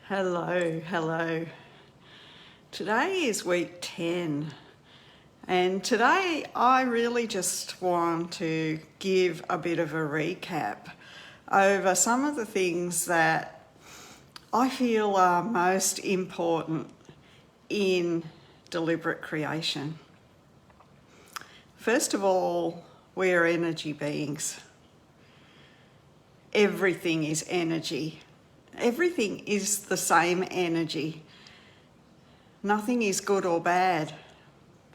Hello. Today is week 10, and today I really just want to give a bit of a recap over some of the things that I feel are most important in deliberate creation. First of all, we are energy beings. Everything is energy. Everything is the same energy. Nothing is good or bad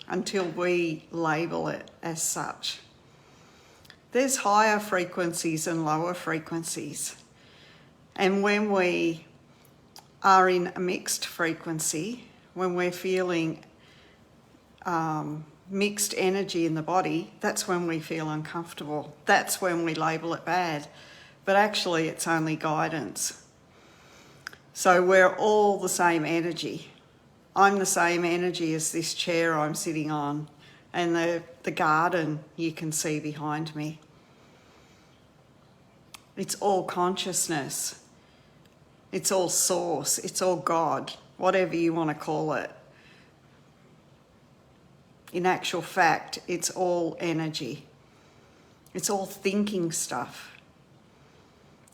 until we label it as such. There's higher frequencies and lower frequencies. And when we are in a mixed frequency, when we're feeling mixed energy in the body, that's when we feel uncomfortable. That's when we label it bad. But actually, it's only guidance. So we're all the same energy. I'm the same energy as this chair I'm sitting on and the garden you can see behind me. It's all consciousness. It's all source. It's all God, whatever you want to call it. In actual fact, it's all energy. It's all thinking stuff.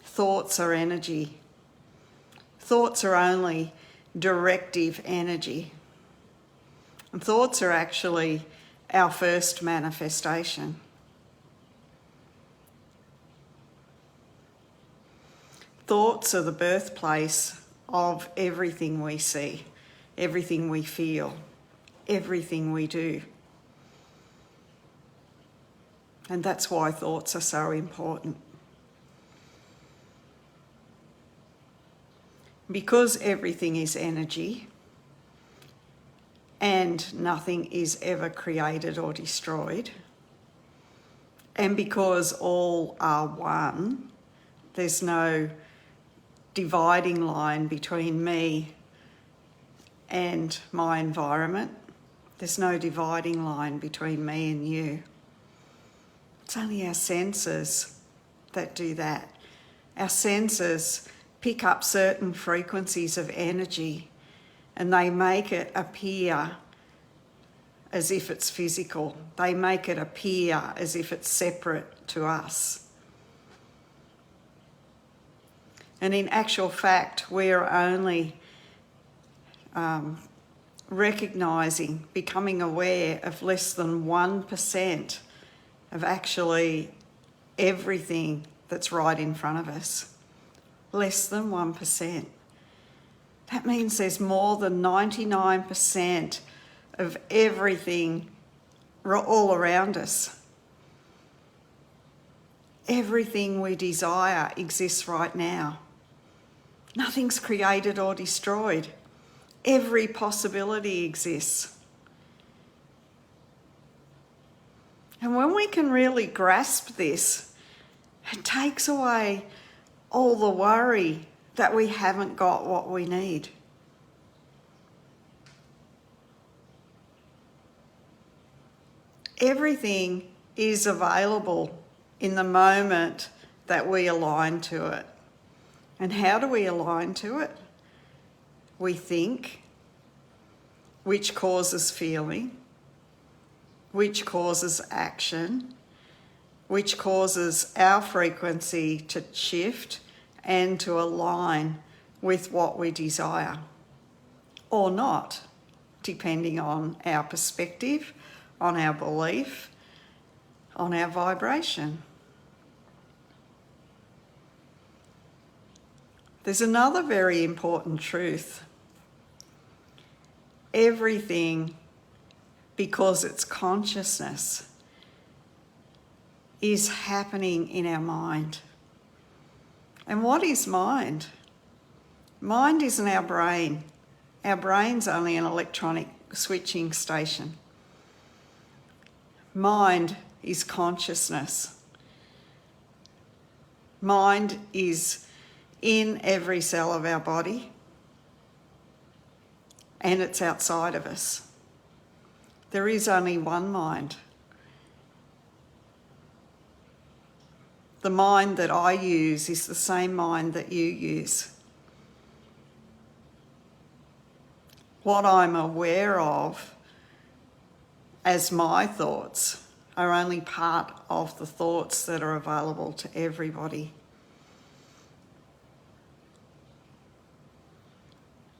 Thoughts are energy. Thoughts are only directive energy. And thoughts are actually our first manifestation. Thoughts are the birthplace of everything we see, everything we feel, everything we do. And that's why thoughts are so important. Because everything is energy and nothing is ever created or destroyed, and because all are one, there's no dividing line between me and my environment. There's no dividing line between me and you. It's only our senses that do that. Our senses pick up certain frequencies of energy and they make it appear as if it's physical. They make it appear as if it's separate to us. And in actual fact, we're only recognising, becoming aware of less than 1% of actually everything that's right in front of us. Less than 1%. That means there's more than 99% of everything all around us. Everything we desire exists right now. Nothing's created or destroyed. Every possibility exists. And when we can really grasp this, it takes away all the worry that we haven't got what we need. Everything is available in the moment that we align to it. And how do we align to it? We think, which causes feeling, which causes action, which causes our frequency to shift and to align with what we desire, or not, depending on our perspective, on our belief, on our vibration. There's another very important truth. Everything, because it's consciousness, is happening in our mind. And what is mind? Mind isn't our brain. Our brain's only an electronic switching station. Mind is consciousness. Mind is in every cell of our body, and it's outside of us. There is only one mind. The mind that I use is the same mind that you use. what I'm aware of as my thoughts are only part of the thoughts that are available to everybody.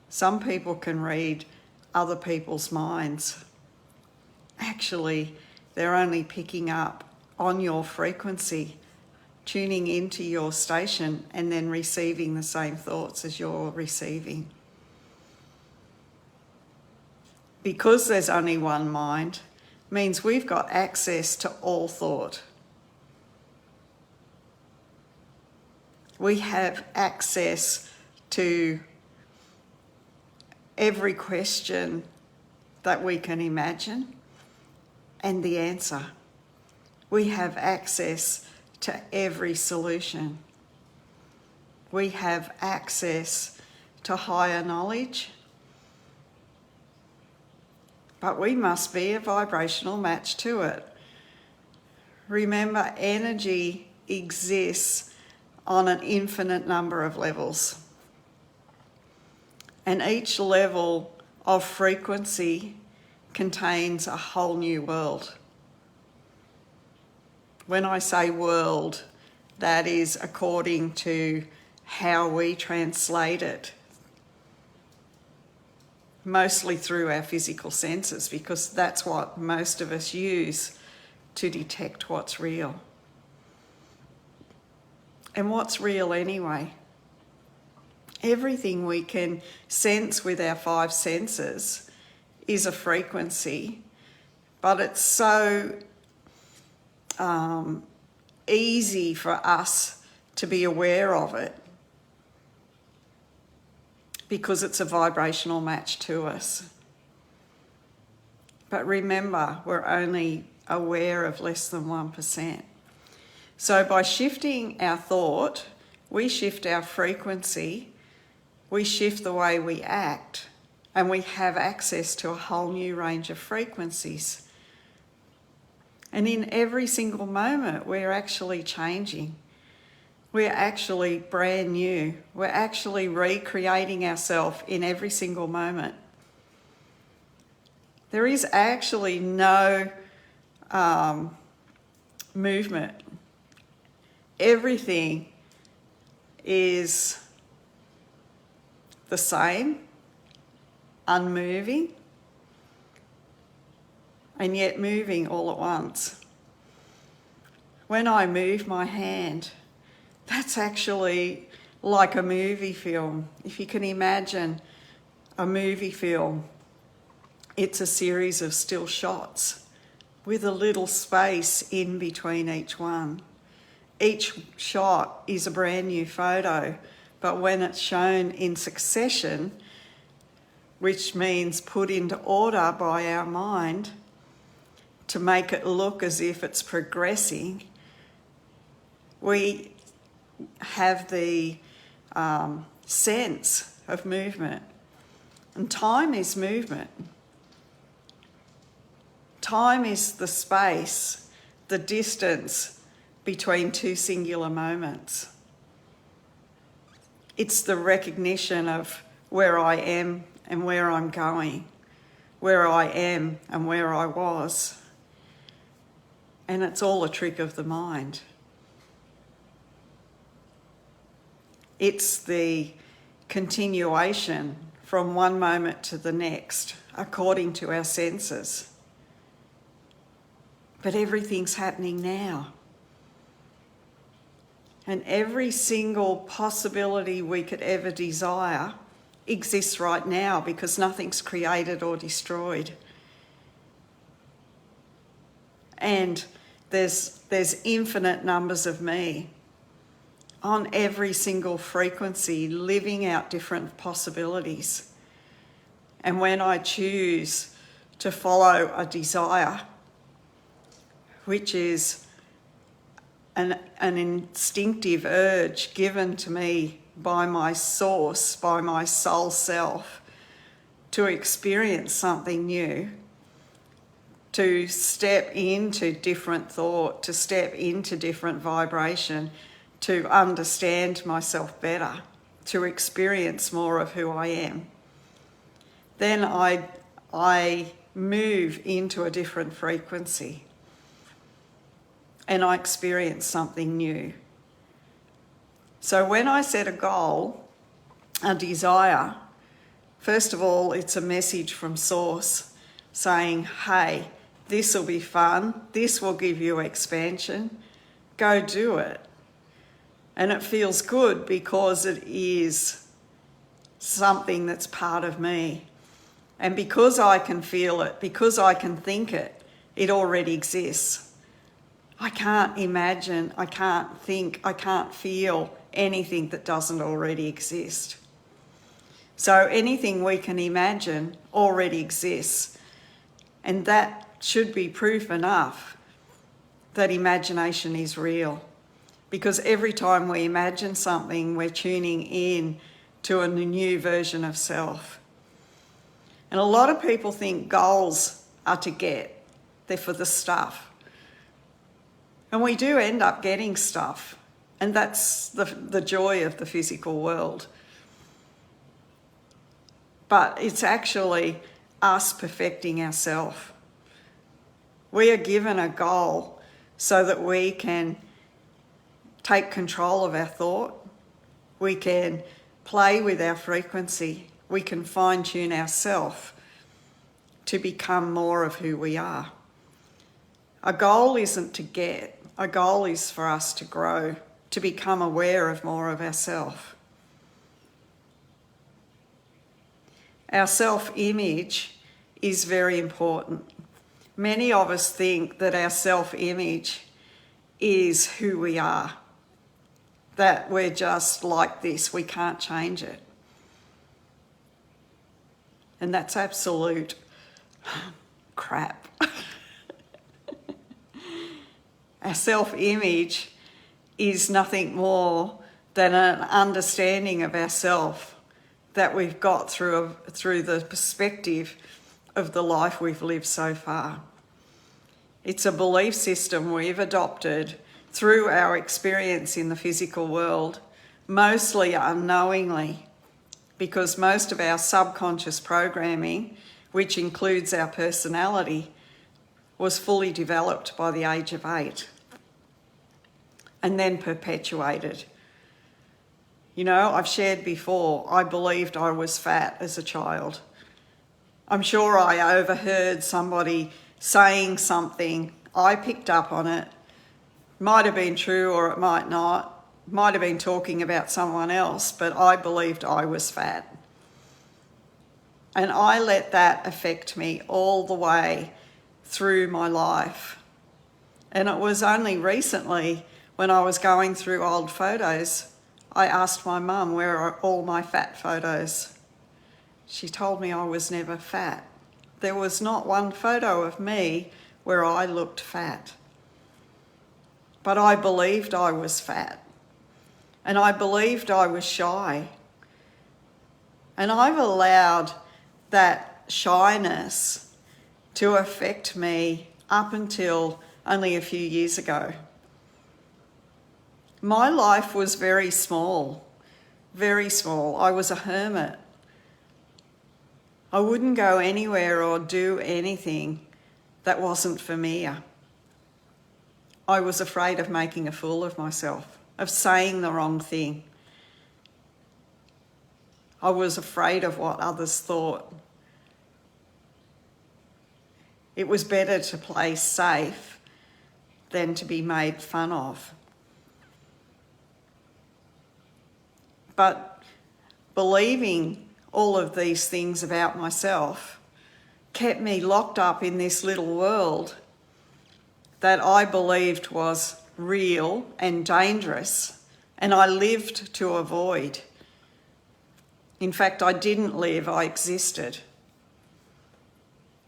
Some people can read other people's minds. Actually, they're only picking up on your frequency, tuning into your station, and then receiving the same thoughts as you're receiving. Because there's only one mind, means we've got access to all thought. We have access to every question that we can imagine and the answer. We have access to every solution. We have access to higher knowledge. But we must be a vibrational match to it. Remember, energy exists on an infinite number of levels. And each level of frequency contains a whole new world. When I say world, that is according to how we translate it. Mostly through our physical senses, because that's what most of us use to detect what's real. And what's real anyway? Everything we can sense with our five senses is a frequency, but it's so easy for us to be aware of it because it's a vibrational match to us. But remember, we're only aware of less than 1%. So by shifting our thought, we shift our frequency, we shift the way we act, and we have access to a whole new range of frequencies. And in every single moment, we're actually changing. We're actually brand new. We're actually recreating ourselves in every single moment. There is actually no movement. Everything is the same, unmoving, and yet moving all at once. When I move my hand, that's actually like a movie film. If you can imagine a movie film, it's a series of still shots with a little space in between each one. Each shot is a brand new photo, but when it's shown in succession, which means put into order by our mind to make it look as if it's progressing, we have the sense of movement. And time is movement. Time is the space, the distance between two singular moments. It's the recognition of where I am and where I'm going, where I am and where I was. And it's all a trick of the mind. It's the continuation from one moment to the next, according to our senses. But everything's happening now. And every single possibility we could ever desire exists right now because nothing's created or destroyed. And there's infinite numbers of me on every single frequency, living out different possibilities. And when I choose to follow a desire, which is an instinctive urge given to me by my source, by my soul self, to experience something new, to step into different thought, to step into different vibration, to understand myself better, to experience more of who I am. then I move into a different frequency and I experience something new. So when I set a goal, a desire, first of all, it's a message from Source saying, hey, this will be fun, this will give you expansion, go do it. And it feels good because it is something that's part of me. And because I can feel it, because I can think it, it already exists. I can't imagine, I can't think, I can't feel anything that doesn't already exist. So anything we can imagine already exists. And that should be proof enough that imagination is real. Because every time we imagine something, we're tuning in to a new version of self. And a lot of people think goals are to get, they're for the stuff. And we do end up getting stuff, and that's the joy of the physical world. But it's actually us perfecting ourselves. We are given a goal so that we can take control of our thought, we can play with our frequency, we can fine-tune ourselves to become more of who we are. A goal isn't to get, a goal is for us to grow, to become aware of more of ourselves. Our self-image is very important. Many of us think that our self-image is who we are, that we're just like this, we can't change it. And that's absolute crap. Our self-image is nothing more than an understanding of ourself that we've got through the perspective of the life we've lived so far. It's a belief system we've adopted through our experience in the physical world, mostly unknowingly, because most of our subconscious programming, which includes our personality, was fully developed by the age of 8 and then perpetuated. You know, I've shared before, I believed I was fat as a child. I'm sure I overheard somebody saying something, I picked up on it, might have been true or it might not, might have been talking about someone else, but I believed I was fat. And I let that affect me all the way through my life. And it was only recently when I was going through old photos, I asked my mum, where are all my fat photos? She told me I was never fat. There was not one photo of me where I looked fat. But I believed I was fat. And I believed I was shy. And I've allowed that shyness to affect me up until only a few years ago. My life was very small, very small. I was a hermit. I wouldn't go anywhere or do anything that wasn't familiar. I was afraid of making a fool of myself, of saying the wrong thing. I was afraid of what others thought. It was better to play safe than to be made fun of. But believing all of these things about myself kept me locked up in this little world that I believed was real and dangerous, and I lived to avoid. In fact, I didn't live, I existed.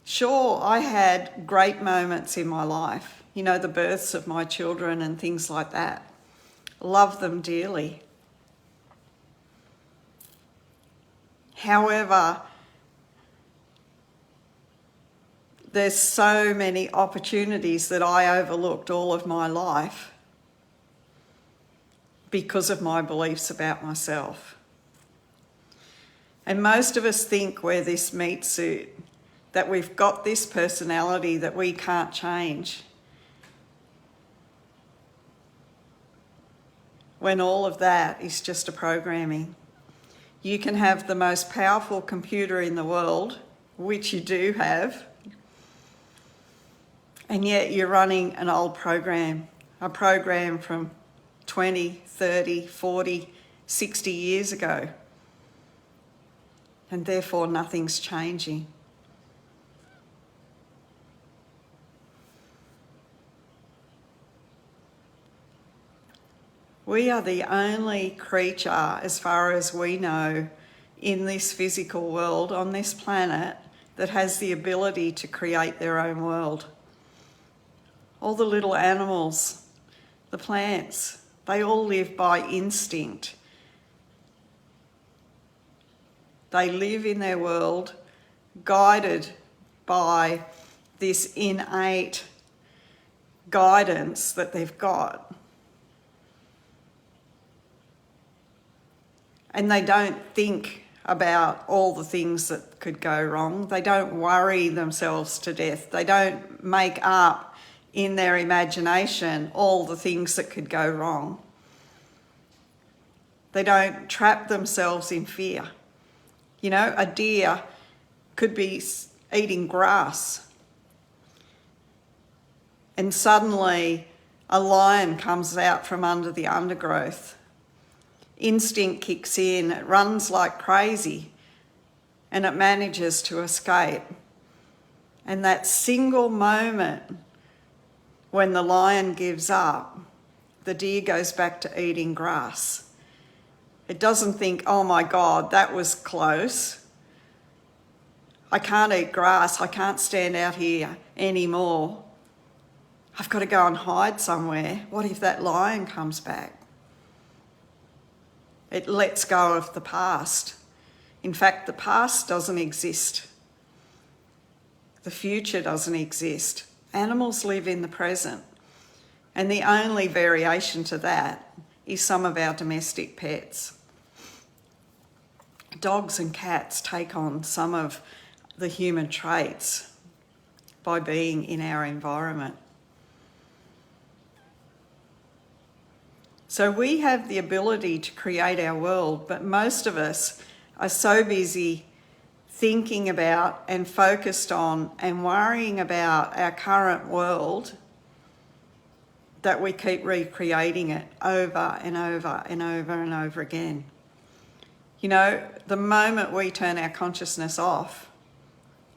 Sure, I had great moments in my life, you know, the births of my children and things like that. Love them dearly. However, there's so many opportunities that I overlooked all of my life because of my beliefs about myself. And most of us think we're this meat suit, that we've got this personality that we can't change. When all of that is just a programming. You can have the most powerful computer in the world, which you do have, and yet you're running an old program, a program from 20, 30, 40, 60 years ago. And therefore nothing's changing. We are the only creature, as far as we know, in this physical world, on this planet, that has the ability to create their own world. All the little animals, the plants, they all live by instinct. They live in their world guided by this innate guidance that they've got. And they don't think about all the things that could go wrong. They don't worry themselves to death. They don't make up in their imagination all the things that could go wrong. They don't trap themselves in fear. You know, a deer could be eating grass and suddenly a lion comes out from under the undergrowth. Instinct kicks in, it runs like crazy, and it manages to escape. And that single moment when the lion gives up, the deer goes back to eating grass. It doesn't think, oh my God, that was close. I can't eat grass, I can't stand out here anymore. I've got to go and hide somewhere. What if that lion comes back? It lets go of the past. In fact, the past doesn't exist. The future doesn't exist. Animals live in the present. And the only variation to that is some of our domestic pets. Dogs and cats take on some of the human traits by being in our environment. So we have the ability to create our world, but most of us are so busy thinking about and focused on and worrying about our current world that we keep recreating it over and over and over and over again. You know, the moment we turn our consciousness off,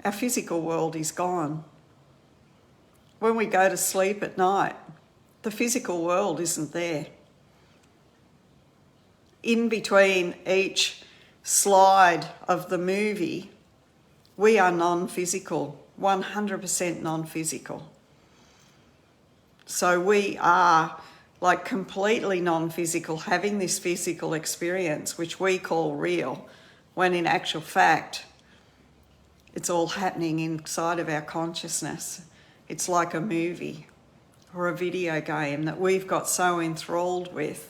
our physical world is gone. When we go to sleep at night, the physical world isn't there. In between each slide of the movie, we are non-physical, 100% non-physical. So we are like completely non-physical, having this physical experience, which we call real, when in actual fact, it's all happening inside of our consciousness. It's like a movie or a video game that we've got so enthralled with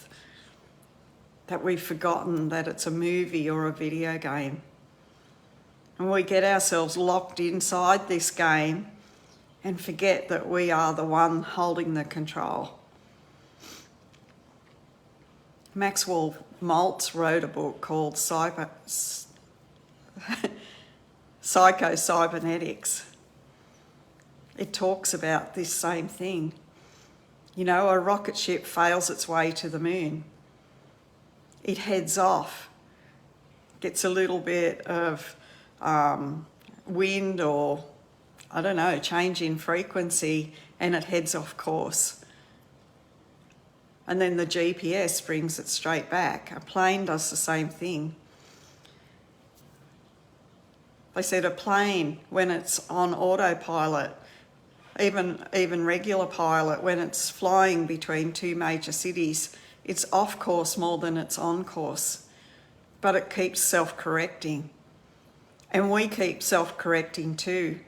that we've forgotten that it's a movie or a video game. And we get ourselves locked inside this game and forget that we are the one holding the control. Maxwell Maltz wrote a book called Psycho-Cybernetics. It talks about this same thing. You know, a rocket ship fails its way to the moon. It heads off, gets a little bit of wind or, I don't know, change in frequency, and it heads off course. And then the GPS brings it straight back. A plane does the same thing. They said a plane, when it's on autopilot, even regular pilot, when it's flying between two major cities, it's off course more than it's on course, but it keeps self-correcting. And we keep self-correcting too.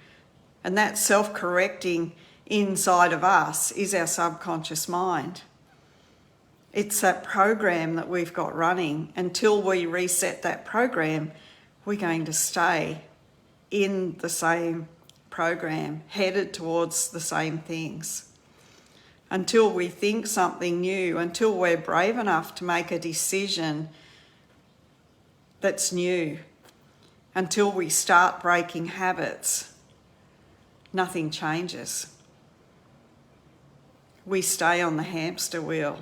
And that self-correcting inside of us is our subconscious mind. It's that program that we've got running. Until we reset that program, we're going to stay in the same program, headed towards the same things. Until we think something new, until we're brave enough to make a decision that's new, until we start breaking habits, nothing changes. We stay on the hamster wheel.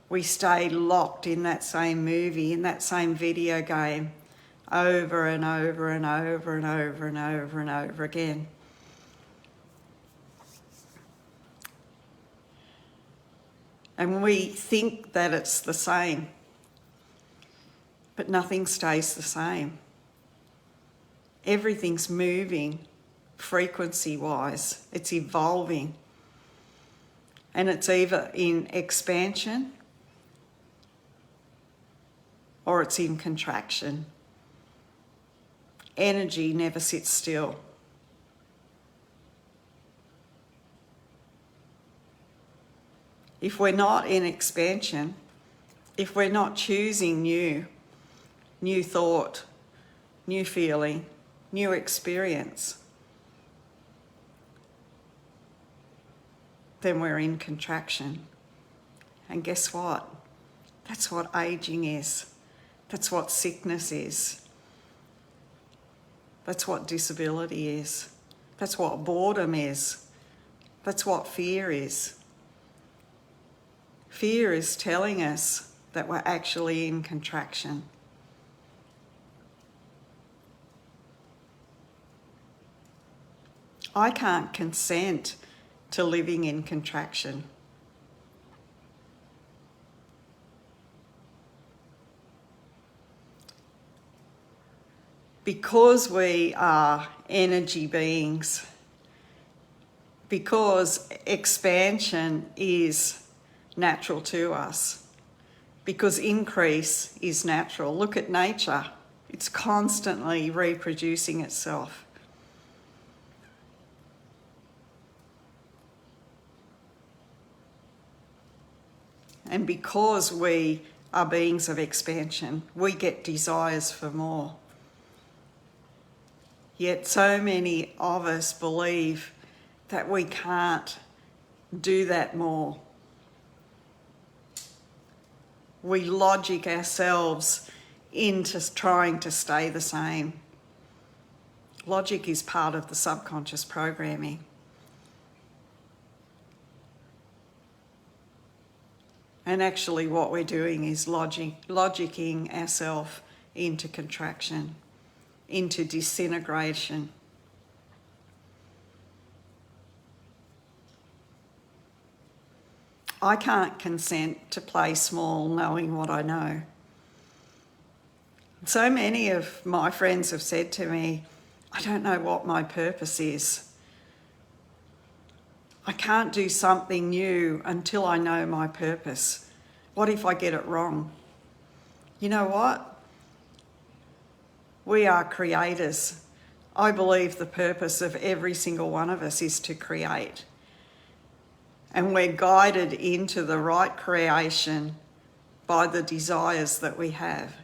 We stay locked in that same movie, in that same video game, over and over and over and over and over and over again. And we think that it's the same, but nothing stays the same. Everything's moving frequency-wise. It's evolving. And it's either in expansion or it's in contraction. Energy never sits still. If we're not in expansion, if we're not choosing new thought, new feeling, new experience, then we're in contraction. And guess what? That's what aging is. That's what sickness is. That's what disability is. That's what boredom is. That's what fear is. Fear is telling us that we're actually in contraction. I can't consent to living in contraction. Because we are energy beings, because expansion is natural to us, because increase is natural. Look at nature. It's constantly reproducing itself. And because we are beings of expansion, we get desires for more. Yet so many of us believe that we can't do that more. We logic ourselves into trying to stay the same. Logic is part of the subconscious programming. And actually what we're doing is logicking ourselves into contraction, into disintegration. I can't consent to play small knowing what I know. So many of my friends have said to me, I don't know what my purpose is. I can't do something new until I know my purpose. What if I get it wrong? You know what? We are creators. I believe the purpose of every single one of us is to create. And we're guided into the right creation by the desires that we have.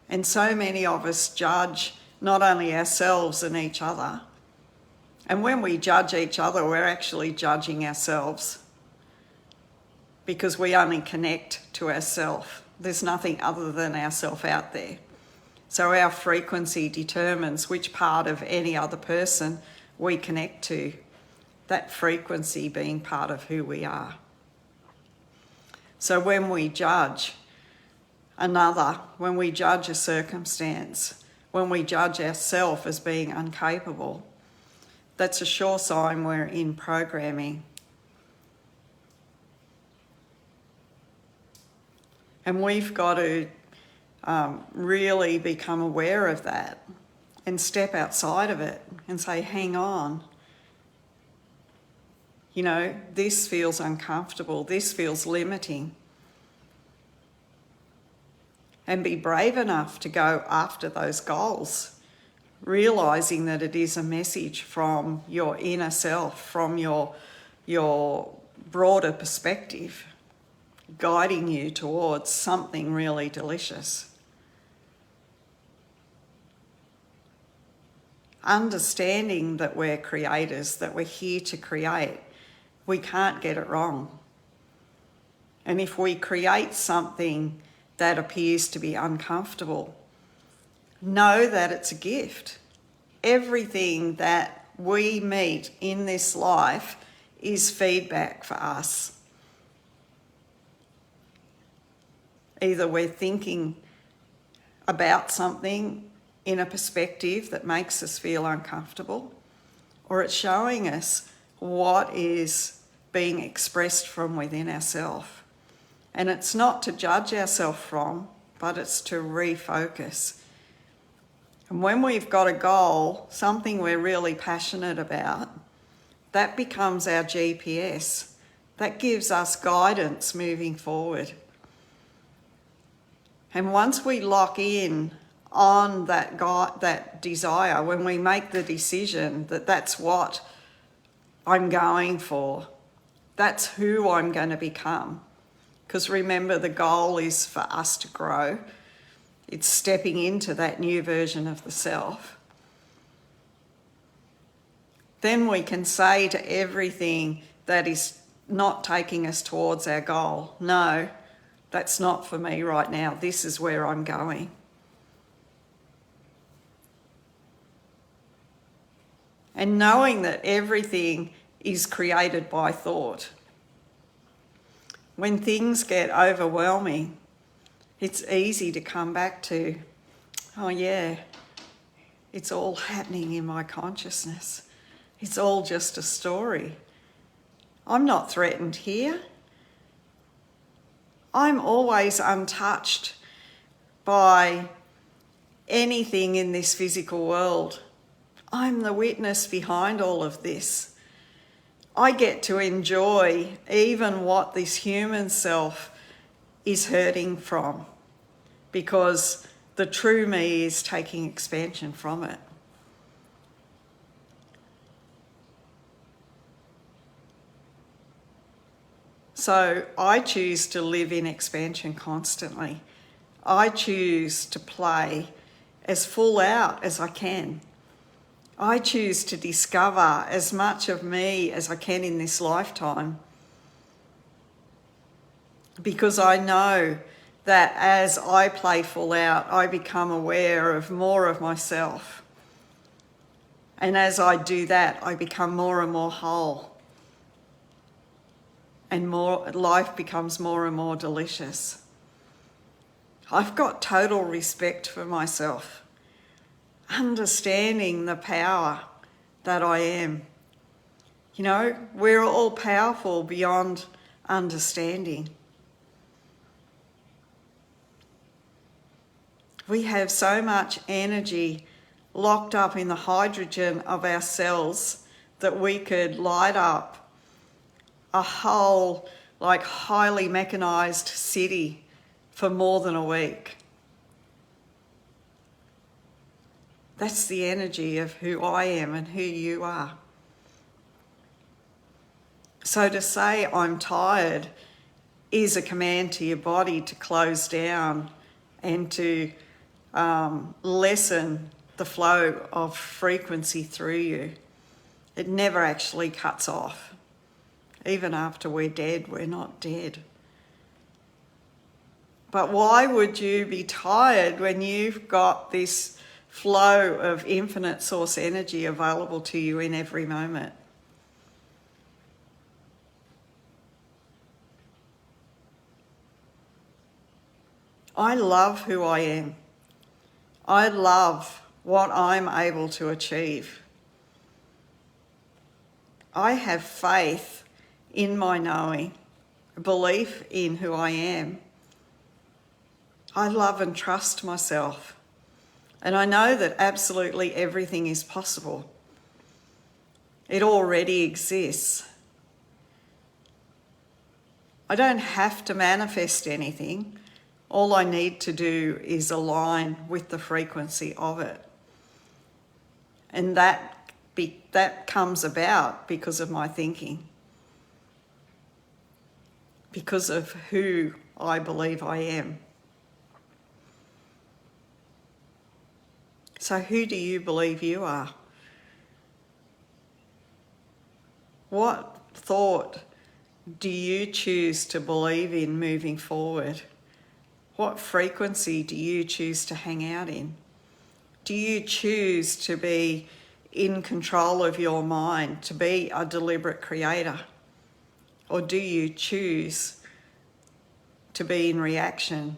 And so many of us judge not only ourselves and each other, and when we judge each other, we're actually judging ourselves because we only connect to ourselves. There's nothing other than ourself out there. So our frequency determines which part of any other person we connect to, that frequency being part of who we are. So when we judge another, when we judge a circumstance, when we judge ourselves as being incapable, that's a sure sign we're in programming. And we've got to really become aware of that and step outside of it and say, hang on, you know, this feels uncomfortable, this feels limiting. And be brave enough to go after those goals, realising that it is a message from your inner self, from your broader perspective. guiding you towards something really delicious. Understanding that we're creators, that we're here to create, we can't get it wrong. And if we create something that appears to be uncomfortable, know that it's a gift. Everything that we meet in this life is feedback for us. Either we're thinking about something in a perspective that makes us feel uncomfortable, or it's showing us what is being expressed from within ourselves. And it's not to judge ourselves from, but it's to refocus. And when we've got a goal, something we're really passionate about, that becomes our GPS. That gives us guidance moving forward. And once we lock in on that desire, when we make the decision that that's what I'm going for, that's who I'm going to become. Because remember, the goal is for us to grow. It's stepping into that new version of the self. Then we can say to everything that is not taking us towards our goal, no, that's not for me right now. This is where I'm going. And knowing that everything is created by thought. When things get overwhelming, it's easy to come back to, oh yeah, it's all happening in my consciousness. It's all just a story. I'm not threatened here. I'm always untouched by anything in this physical world. I'm the witness behind all of this. I get to enjoy even what this human self is hurting from, because the true me is taking expansion from it. So I choose to live in expansion constantly. I choose to play as full out as I can. I choose to discover as much of me as I can in this lifetime, because I know that as I play full out, I become aware of more of myself. And as I do that, I become more and more whole. And life becomes more and more delicious. I've got total respect for myself, understanding the power that I am. You know, we're all powerful beyond understanding. We have so much energy locked up in the hydrogen of our cells that we could light up a whole, highly mechanised city for more than a week. That's the energy of who I am and who you are. So to say I'm tired is a command to your body to close down and to lessen the flow of frequency through you. It never actually cuts off. Even after we're dead, we're not dead. But why would you be tired when you've got this flow of infinite source energy available to you in every moment? I love who I am. I love what I'm able to achieve. I have faith in my knowing, belief in who I am. I love and trust myself. And I know that absolutely everything is possible. It already exists. I don't have to manifest anything. All I need to do is align with the frequency of it. And that comes about because of my thinking. because of who I believe I am. So who do you believe you are? What thought do you choose to believe in moving forward? What frequency do you choose to hang out in? Do you choose to be in control of your mind, to be a deliberate creator? Or do you choose to be in reaction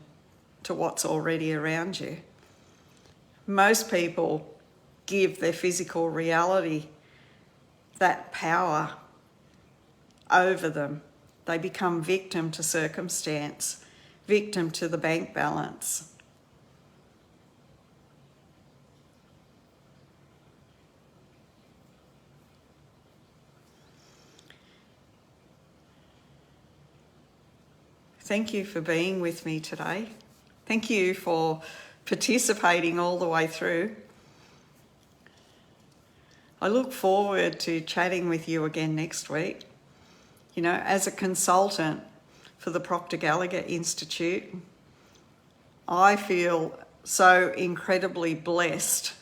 to what's already around you? Most people give their physical reality that power over them. They become victim to circumstance, victim to the bank balance. Thank you for being with me today. Thank you for participating all the way through. I look forward to chatting with you again next week. You know, as a consultant for the Proctor Gallagher Institute, I feel so incredibly blessed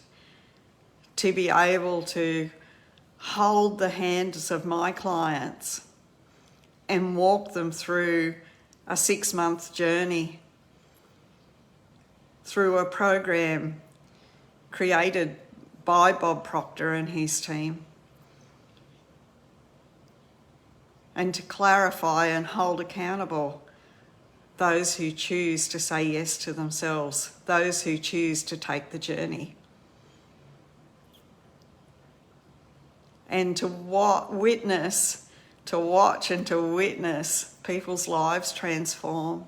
to be able to hold the hands of my clients and walk them through a 6-month journey, through a program created by Bob Proctor and his team, and to clarify and hold accountable those who choose to say yes to themselves, those who choose to take the journey. And to witness, to watch and to witness people's lives transform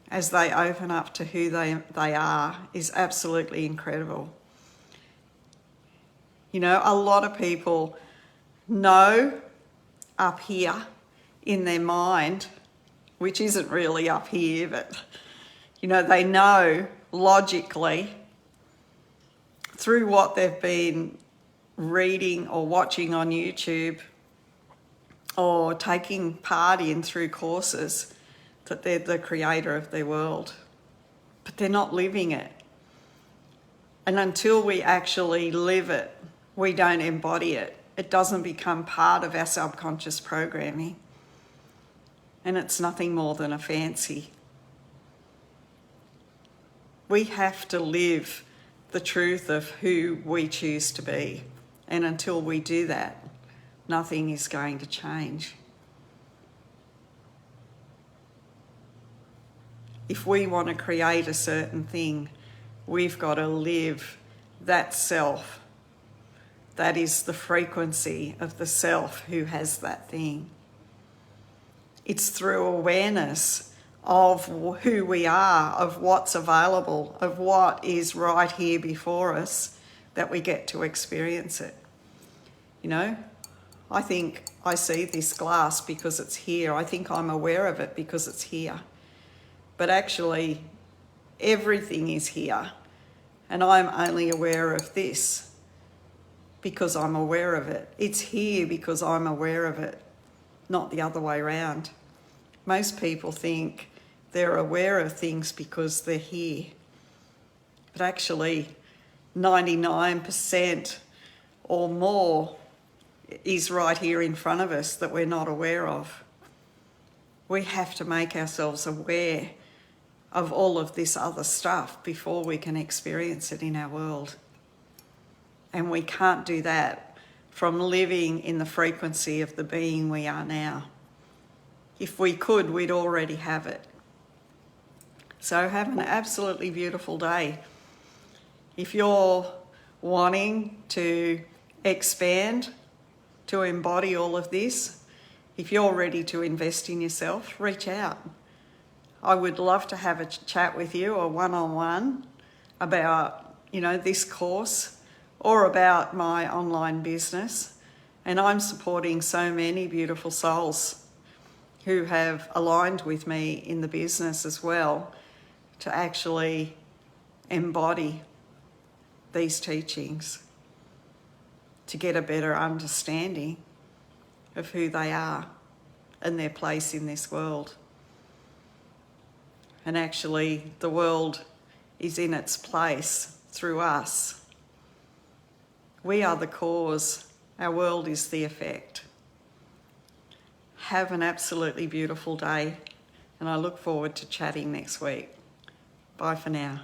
as they open up to who they are is absolutely incredible. You know, a lot of people know up here in their mind, which isn't really up here, but, you know, they know logically through what they've been reading or watching on YouTube or taking part in through courses that they're the creator of their world, but they're not living it. And until we actually live it, we don't embody it. It doesn't become part of our subconscious programming. And it's nothing more than a fancy. We have to live the truth of who we choose to be. And until we do that, nothing is going to change. If we want to create a certain thing, we've got to live that self. That is the frequency of the self who has that thing. It's through awareness of who we are, of what's available, of what is right here before us, that we get to experience it. You know, I think I see this glass because it's here. I think I'm aware of it because it's here. But actually, everything is here. And I'm only aware of this because I'm aware of it. It's here because I'm aware of it, not the other way around. Most people think they're aware of things because they're here. But actually, 99% or more is right here in front of us that we're not aware of. We have to make ourselves aware of all of this other stuff before we can experience it in our world. And we can't do that from living in the frequency of the being we are now. If we could, we'd already have it. So have an absolutely beautiful day. If you're wanting to expand, to embody all of this, if you're ready to invest in yourself, reach out. I would love to have a chat with you, a one-on-one, about, you know, this course or about my online business. And I'm supporting so many beautiful souls who have aligned with me in the business as well to actually embody these teachings, to get a better understanding of who they are and their place in this world. And actually, the world is in its place through us. We are the cause. Our world is the effect. Have an absolutely beautiful day, and I look forward to chatting next week. Bye for now.